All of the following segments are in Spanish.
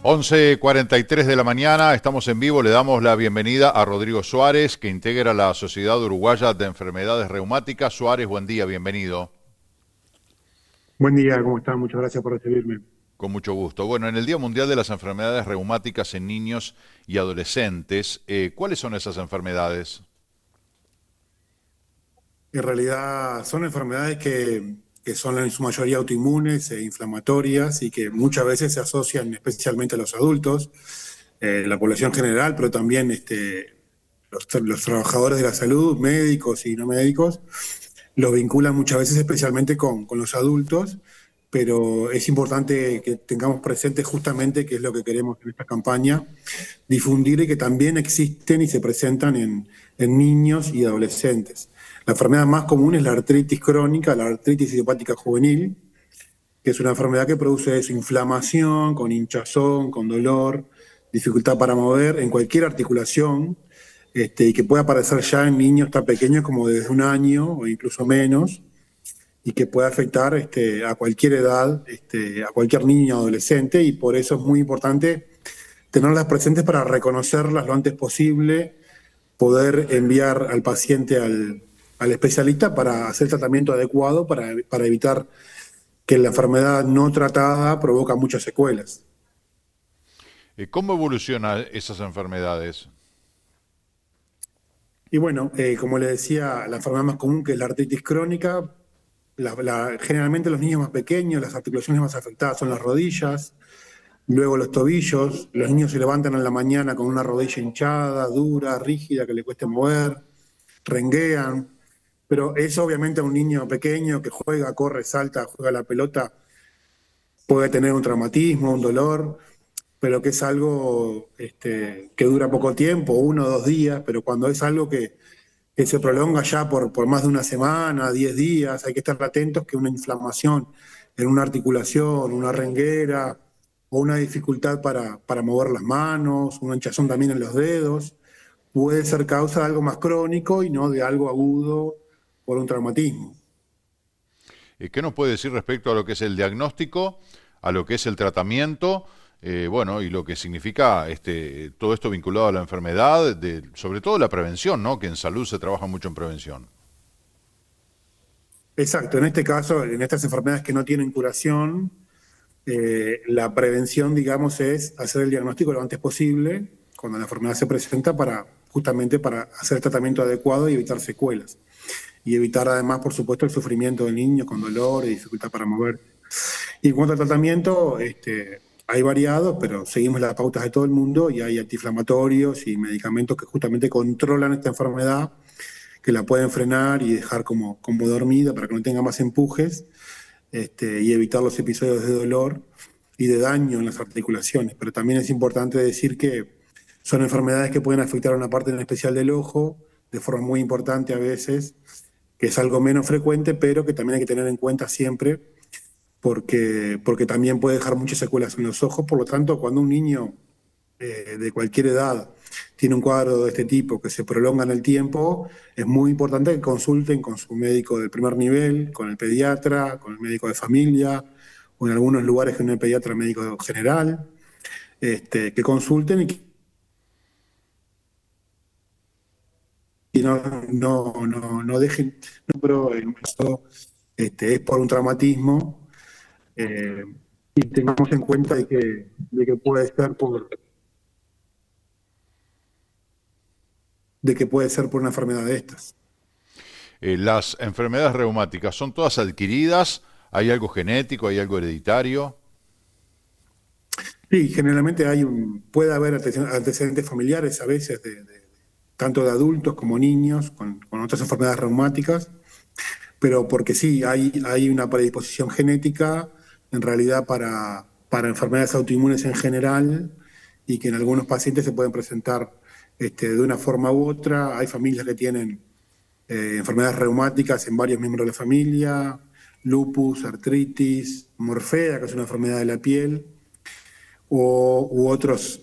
11:43 de la mañana, estamos en vivo, le damos la bienvenida a Rodrigo Suárez, que integra la Sociedad Uruguaya de Enfermedades Reumáticas. Suárez, buen día, bienvenido. Buen día, ¿cómo están? Muchas gracias por recibirme. Con mucho gusto. Bueno, en el Día Mundial de las Enfermedades Reumáticas en Niños y Adolescentes, ¿cuáles son esas enfermedades? En realidad son enfermedades que son en su mayoría autoinmunes e inflamatorias y que muchas veces se asocian especialmente a los adultos, la población general, pero también los trabajadores de la salud, médicos y no médicos, los vinculan muchas veces especialmente con los adultos, pero es importante que tengamos presente justamente qué es lo que queremos en esta campaña, difundir y que también existen y se presentan en niños y adolescentes. La enfermedad más común es la artritis crónica, la artritis idiopática juvenil, que es una enfermedad que produce eso, inflamación, con hinchazón, con dolor, dificultad para mover en cualquier articulación, y que puede aparecer ya en niños tan pequeños como desde un año o incluso menos, y que puede afectar a cualquier edad, a cualquier niño o adolescente, y por eso es muy importante tenerlas presentes para reconocerlas lo antes posible, poder enviar al paciente al especialista para hacer el tratamiento adecuado para evitar que la enfermedad no tratada provoca muchas secuelas. ¿Cómo evolucionan esas enfermedades? Y bueno, como les decía, la enfermedad más común que es la artritis crónica, generalmente los niños más pequeños, las articulaciones más afectadas son las rodillas, luego los tobillos. Los niños se levantan en la mañana con una rodilla hinchada, dura, rígida, que le cueste mover, renguean. Pero eso obviamente a un niño pequeño que juega, corre, salta, juega la pelota, puede tener un traumatismo, un dolor, pero que es algo que dura poco tiempo, 1 o 2 días, pero cuando es algo que se prolonga ya por más de una semana, 10 días, hay que estar atentos que una inflamación en una articulación, una renguera o una dificultad para mover las manos, una hinchazón también en los dedos, puede ser causa de algo más crónico y no de algo agudo por un traumatismo. ¿Qué nos puede decir respecto a lo que es el diagnóstico, a lo que es el tratamiento, bueno, y lo que significa todo esto vinculado a la enfermedad, sobre todo la prevención, ¿no? Que en salud se trabaja mucho en prevención. Exacto, en este caso, en estas enfermedades que no tienen curación, la prevención, digamos, es hacer el diagnóstico lo antes posible, cuando la enfermedad se presenta, justamente para hacer el tratamiento adecuado y evitar secuelas. Y evitar además, por supuesto, el sufrimiento del niño con dolor y dificultad para mover. Y en cuanto al tratamiento, hay variados, pero seguimos las pautas de todo el mundo y hay antiinflamatorios y medicamentos que justamente controlan esta enfermedad, que la pueden frenar y dejar como dormida para que no tenga más empujes, y evitar los episodios de dolor y de daño en las articulaciones. Pero también es importante decir que son enfermedades que pueden afectar a una parte en especial del ojo, de forma muy importante a veces, que es algo menos frecuente, pero que también hay que tener en cuenta siempre, porque también puede dejar muchas secuelas en los ojos. Por lo tanto, cuando un niño de cualquier edad tiene un cuadro de este tipo que se prolonga en el tiempo, es muy importante que consulten con su médico del primer nivel, con el pediatra, con el médico de familia, o en algunos lugares con el pediatra médico general, que consulten y no dejen, no, pero en esto es por un traumatismo, y tengamos en cuenta de que puede ser por una enfermedad de estas. Las enfermedades reumáticas, ¿son todas adquiridas? ¿Hay algo genético? ¿Hay algo hereditario? Sí, generalmente puede haber antecedentes familiares a veces, tanto de adultos como niños, con otras enfermedades reumáticas, pero porque sí, hay una predisposición genética en realidad para enfermedades autoinmunes en general y que en algunos pacientes se pueden presentar de una forma u otra. Hay familias que tienen enfermedades reumáticas en varios miembros de la familia, lupus, artritis, morfea, que es una enfermedad de la piel, u otros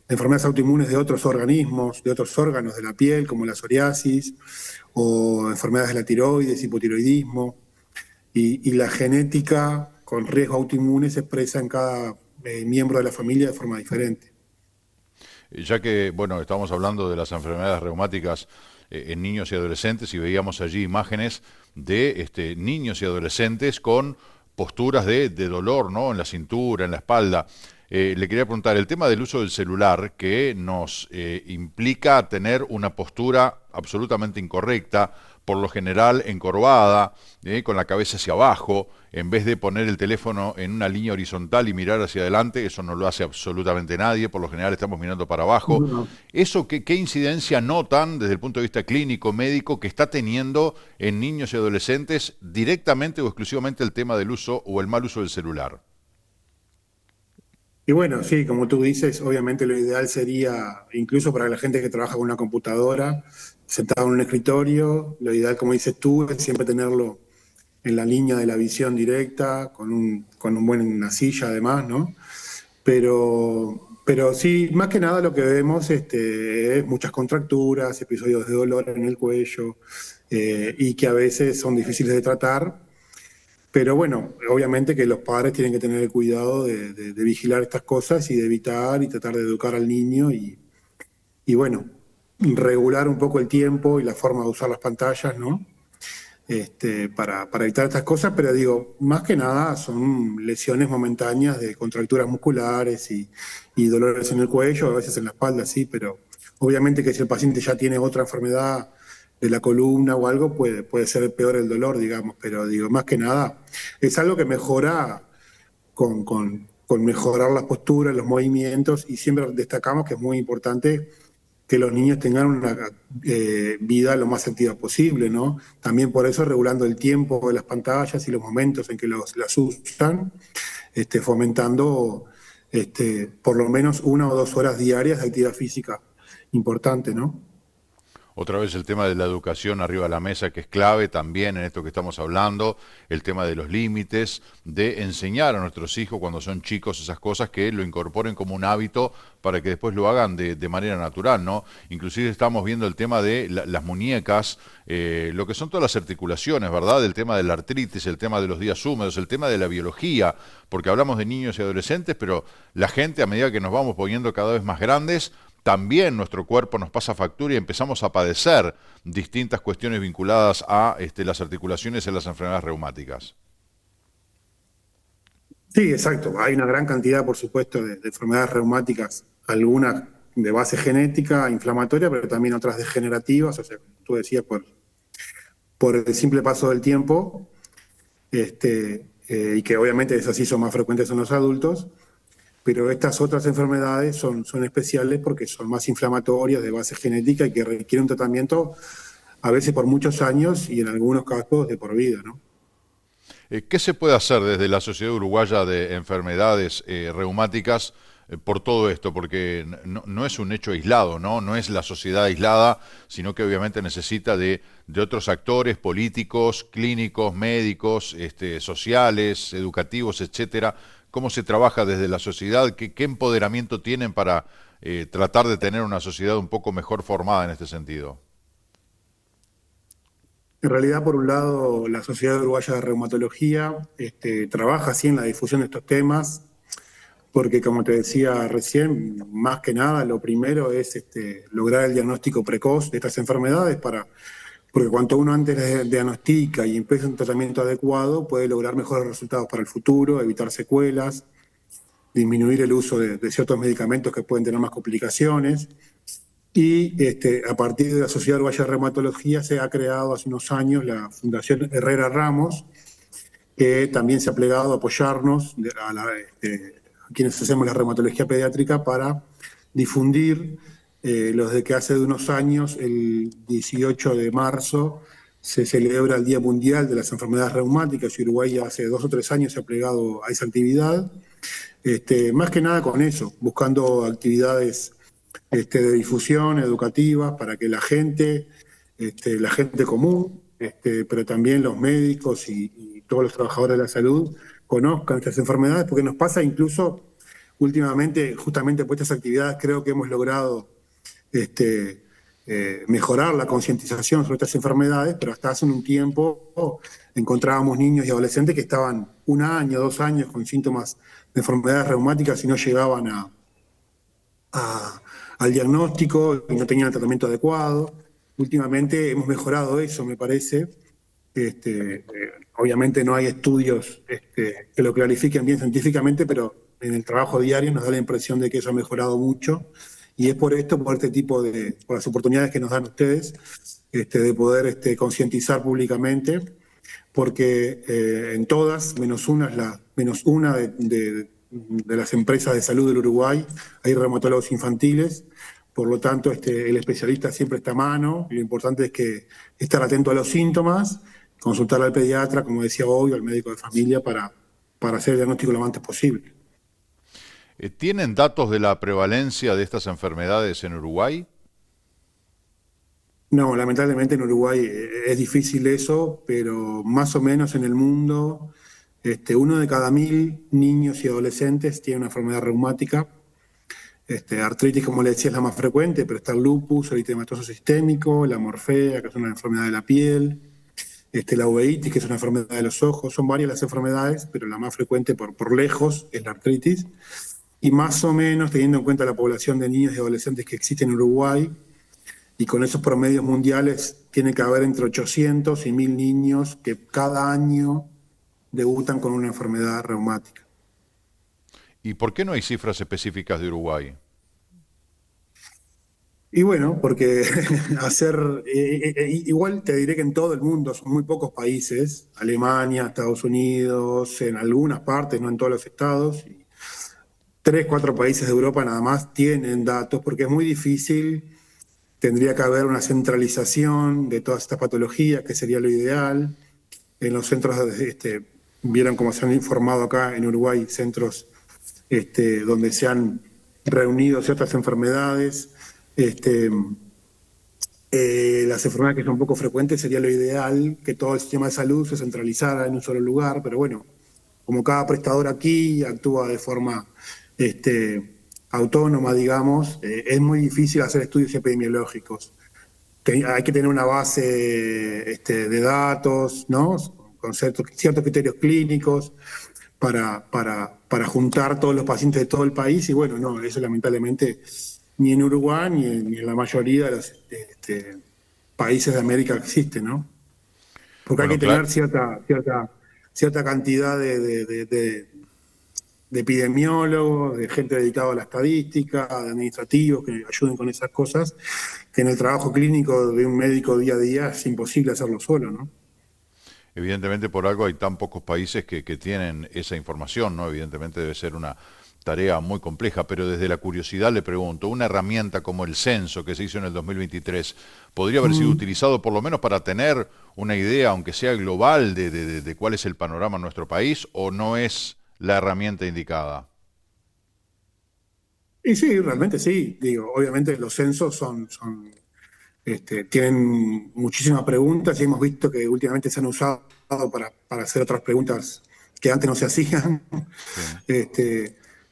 enfermedades autoinmunes de otros organismos, de otros órganos de la piel, como la psoriasis, o enfermedades de la tiroides, hipotiroidismo. Y la genética con riesgo autoinmune se expresa en cada miembro de la familia de forma diferente. Ya que, bueno, estamos hablando de las enfermedades reumáticas en niños y adolescentes y veíamos allí imágenes de niños y adolescentes con posturas de dolor, ¿no? En la cintura, en la espalda. Le quería preguntar, el tema del uso del celular que nos implica tener una postura absolutamente incorrecta, por lo general encorvada, con la cabeza hacia abajo, en vez de poner el teléfono en una línea horizontal y mirar hacia adelante, eso no lo hace absolutamente nadie, por lo general estamos mirando para abajo. No. ¿Eso qué incidencia notan desde el punto de vista clínico, médico, que está teniendo en niños y adolescentes directamente o exclusivamente el tema del uso o el mal uso del celular? Y bueno, sí, como tú dices, obviamente lo ideal sería, incluso para la gente que trabaja con una computadora, sentado en un escritorio, lo ideal, como dices tú, es siempre tenerlo en la línea de la visión directa, con un una silla además, ¿no? Pero sí, más que nada lo que vemos es muchas contracturas, episodios de dolor en el cuello, y que a veces son difíciles de tratar. Pero bueno, obviamente que los padres tienen que tener el cuidado de vigilar estas cosas y de evitar y tratar de educar al niño y bueno, regular un poco el tiempo y la forma de usar las pantallas, ¿no? Para evitar estas cosas, pero digo, más que nada son lesiones momentáneas de contracturas musculares y dolores en el cuello, a veces en la espalda, sí, pero obviamente que si el paciente ya tiene otra enfermedad de la columna o algo, puede ser peor el dolor, digamos, pero digo, más que nada, es algo que mejora con mejorar las posturas, los movimientos, y siempre destacamos que es muy importante que los niños tengan una vida lo más activa posible, ¿no? También por eso regulando el tiempo de las pantallas y los momentos en que las usan, fomentando por lo menos 1 o 2 horas diarias de actividad física importante, ¿no? Otra vez el tema de la educación arriba de la mesa, que es clave también en esto que estamos hablando, el tema de los límites, de enseñar a nuestros hijos cuando son chicos esas cosas, que lo incorporen como un hábito para que después lo hagan de manera natural, ¿no? Inclusive estamos viendo el tema de las muñecas, lo que son todas las articulaciones, ¿verdad? El tema de la artritis, el tema de los días húmedos, el tema de la biología, porque hablamos de niños y adolescentes, pero la gente a medida que nos vamos poniendo cada vez más grandes, también nuestro cuerpo nos pasa factura y empezamos a padecer distintas cuestiones vinculadas a las articulaciones y a las enfermedades reumáticas. Sí, exacto. Hay una gran cantidad, por supuesto, de enfermedades reumáticas, algunas de base genética, inflamatoria, pero también otras degenerativas, o sea, tú decías, por el simple paso del tiempo, y que obviamente esas sí son más frecuentes en los adultos. Pero estas otras enfermedades son especiales porque son más inflamatorias, de base genética y que requieren un tratamiento a veces por muchos años y en algunos casos de por vida, ¿no? ¿Qué se puede hacer desde la Sociedad Uruguaya de Enfermedades Reumáticas por todo esto? Porque no es un hecho aislado, ¿no? No es la sociedad aislada, sino que obviamente necesita de otros actores políticos, clínicos, médicos, sociales, educativos, etcétera. ¿Cómo se trabaja desde la sociedad? ¿Qué empoderamiento tienen para tratar de tener una sociedad un poco mejor formada en este sentido? En realidad, por un lado, la Sociedad Uruguaya de Reumatología trabaja así en la difusión de estos temas, porque como te decía recién, más que nada, lo primero es lograr el diagnóstico precoz de estas enfermedades porque cuanto uno antes diagnostica y empieza un tratamiento adecuado, puede lograr mejores resultados para el futuro, evitar secuelas, disminuir el uso de ciertos medicamentos que pueden tener más complicaciones. Y a partir de la Sociedad Uruguaya de Reumatología se ha creado hace unos años la Fundación Herrera Ramos, que también se ha plegado a apoyarnos a quienes hacemos la reumatología pediátrica para difundir los de que hace de unos años, el 18 de marzo, se celebra el Día Mundial de las Enfermedades Reumáticas y Uruguay hace 2 o 3 años se ha plegado a esa actividad. Más que nada con eso, buscando actividades de difusión educativa para que la gente común, pero también los médicos y todos los trabajadores de la salud conozcan estas enfermedades, porque nos pasa incluso últimamente, justamente por estas actividades, creo que hemos logrado mejorar la concientización sobre estas enfermedades, pero hasta hace un tiempo encontrábamos niños y adolescentes que estaban 1 año, 2 años con síntomas de enfermedades reumáticas y no llegaban al diagnóstico y no tenían el tratamiento adecuado. Últimamente hemos mejorado eso, me parece. Obviamente no hay estudios que lo clarifiquen bien científicamente, pero en el trabajo diario nos da la impresión de que eso ha mejorado mucho. Y es por esto, por este tipo por las oportunidades que nos dan ustedes, de poder concientizar públicamente, porque en todas, menos una de las empresas de salud del Uruguay, hay reumatólogos infantiles. Por lo tanto, el especialista siempre está a mano. Y lo importante es que estar atento a los síntomas, consultar al pediatra, como decía hoy, al médico de familia para hacer el diagnóstico lo antes posible. ¿Tienen datos de la prevalencia de estas enfermedades en Uruguay? No, lamentablemente en Uruguay es difícil eso, pero más o menos en el mundo, 1 de cada 1000 niños y adolescentes tiene una enfermedad reumática. Artritis, como le decía, es la más frecuente, pero está el lupus, el eritematoso sistémico, la morfea, que es una enfermedad de la piel, la uveitis, que es una enfermedad de los ojos. Son varias las enfermedades, pero la más frecuente por lejos es la artritis. Y más o menos, teniendo en cuenta la población de niños y adolescentes que existe en Uruguay, y con esos promedios mundiales, tiene que haber entre 800 y 1000 niños que cada año debutan con una enfermedad reumática. ¿Y por qué no hay cifras específicas de Uruguay? Y bueno, porque igual te diré que en todo el mundo son muy pocos países, Alemania, Estados Unidos, en algunas partes, no en todos los estados, 3, 4 países de Europa nada más tienen datos, porque es muy difícil, tendría que haber una centralización de todas estas patologías, que sería lo ideal. En los centros, vieron cómo se han informado acá en Uruguay, centros donde se han reunido ciertas enfermedades. Las enfermedades que son poco frecuentes sería lo ideal, que todo el sistema de salud se centralizara en un solo lugar, pero bueno, como cada prestador aquí actúa de forma autónoma, digamos, es muy difícil hacer estudios epidemiológicos. Hay que tener una base de datos, ¿no? Con ciertos criterios clínicos para juntar todos los pacientes de todo el país, y bueno, no, eso lamentablemente ni en Uruguay ni en la mayoría de los países de América existe, ¿no? Porque hay Bueno, que tener cierta cantidad de epidemiólogos, de gente dedicada a la estadística, de administrativos que ayuden con esas cosas, que en el trabajo clínico de un médico día a día es imposible hacerlo solo, ¿no? Evidentemente por algo hay tan pocos países que tienen esa información, ¿no? Evidentemente debe ser una tarea muy compleja, pero desde la curiosidad le pregunto, una herramienta como el censo que se hizo en el 2023, ¿podría haber sido utilizado por lo menos para tener una idea, aunque sea global, de cuál es el panorama en nuestro país, o no es la herramienta indicada? Y sí, realmente sí. Digo, obviamente los censos tienen muchísimas preguntas y hemos visto que últimamente se han usado para hacer otras preguntas que antes no se hacían. Sí.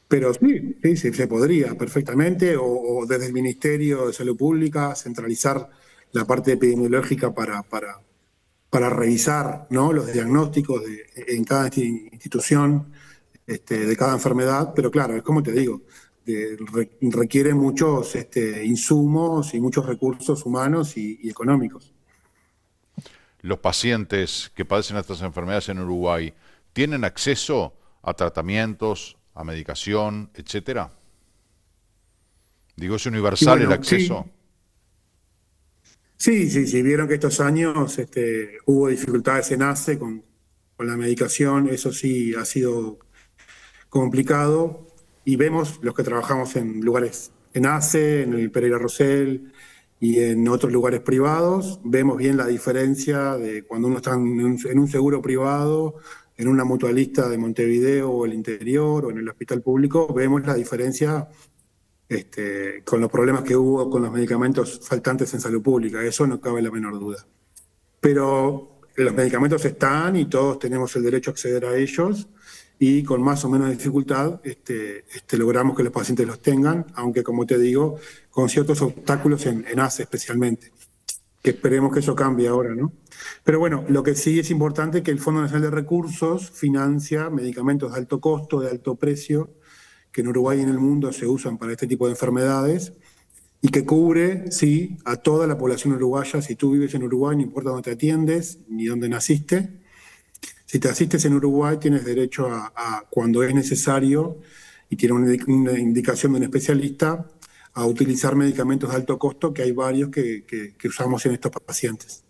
Pero sí, sí, sí, se podría perfectamente, o desde el Ministerio de Salud Pública centralizar la parte epidemiológica para revisar, ¿no?, los diagnósticos en cada institución de cada enfermedad. Pero claro, es como te digo, requiere muchos insumos y muchos recursos humanos y económicos. ¿Los pacientes que padecen estas enfermedades en Uruguay tienen acceso a tratamientos, a medicación, etcétera? Digo, ¿es Y universal el bueno, acceso? sí, sí, sí, vieron que estos años hubo dificultades en ACE con la medicación. Eso sí ha sido complicado, y vemos los que trabajamos en lugares en ACE, en el Pereira Rosell y en otros lugares privados, vemos bien la diferencia de cuando uno está en un seguro privado, en una mutualista de Montevideo o el interior o en el hospital público. Vemos la diferencia con los problemas que hubo con los medicamentos faltantes en salud pública, eso no cabe la menor duda. Pero los medicamentos están y todos tenemos el derecho a acceder a ellos, y con más o menos dificultad logramos que los pacientes los tengan, aunque como te digo, con ciertos obstáculos en ACE especialmente, que esperemos que eso cambie ahora, ¿no? Pero bueno, lo que sí es importante es que el Fondo Nacional de Recursos financia medicamentos de alto costo, de alto precio, que en Uruguay y en el mundo se usan para este tipo de enfermedades, y que cubre, sí, a toda la población uruguaya. Si tú vives en Uruguay, no importa dónde te atiendes, ni dónde naciste. Si te asistes en Uruguay, tienes derecho cuando es necesario, y tiene una indicación de un especialista, a utilizar medicamentos de alto costo, que hay varios que usamos en estos pacientes.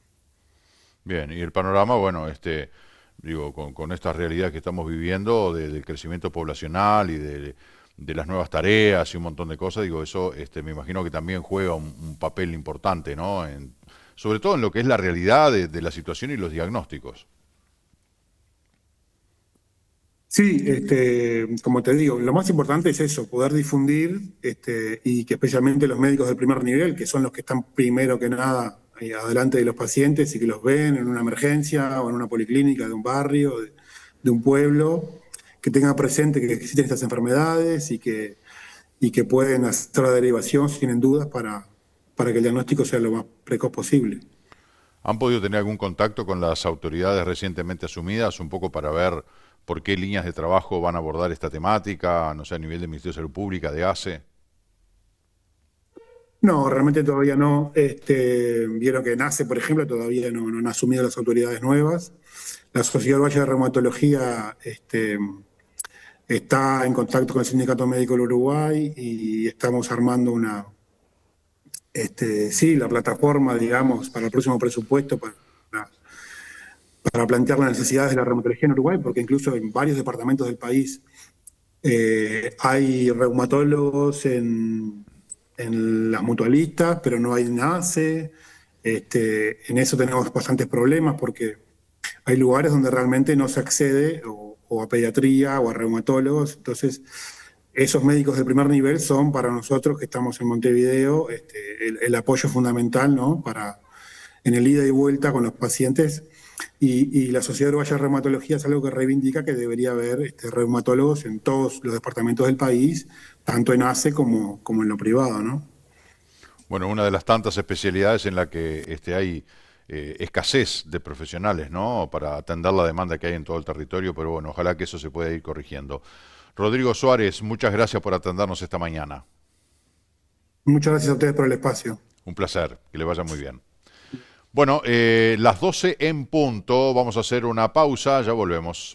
Bien, y el panorama, bueno, digo, con esta realidad que estamos viviendo del crecimiento poblacional y de las nuevas tareas y un montón de cosas, digo, eso me imagino que también juega un papel importante, ¿no? Sobre todo en lo que es la realidad de la situación y los diagnósticos. Sí, como te digo, lo más importante es eso, poder difundir, y que especialmente los médicos de primer nivel, que son los que están primero que nada adelante de los pacientes y que los ven en una emergencia o en una policlínica de un barrio, de un pueblo, que tengan presente que existen estas enfermedades y que pueden hacer la derivación si tienen dudas para que el diagnóstico sea lo más precoz posible. ¿Han podido tener algún contacto con las autoridades recientemente asumidas, un poco para ver por qué líneas de trabajo van a abordar esta temática, no sé, a nivel del Ministerio de Salud Pública, de ACE? No, realmente todavía no. Vieron que nace, por ejemplo, todavía no han asumido las autoridades nuevas. La Sociedad Uruguaya de Reumatología está en contacto con el Sindicato Médico del Uruguay y estamos armando sí, la plataforma, digamos, para el próximo presupuesto para plantear las necesidades de la reumatología en Uruguay, porque incluso en varios departamentos del país hay reumatólogos en las mutualistas, pero no hay NACE. En eso tenemos bastantes problemas porque hay lugares donde realmente no se accede o a pediatría o a reumatólogos. Entonces, esos médicos de primer nivel son para nosotros que estamos en Montevideo el apoyo fundamental, ¿no? En el ida y vuelta con los pacientes. Y la Sociedad Uruguaya de Reumatología es algo que reivindica que debería haber reumatólogos en todos los departamentos del país, tanto en ACE como en lo privado, ¿no? Bueno, una de las tantas especialidades en la que hay escasez de profesionales, ¿no? Para atender la demanda que hay en todo el territorio, pero bueno, ojalá que eso se pueda ir corrigiendo. Rodrigo Suárez, muchas gracias por atendernos esta mañana. Muchas gracias a ustedes por el espacio. Un placer, que le vaya muy bien. Bueno, las 12 en punto, vamos a hacer una pausa, ya volvemos.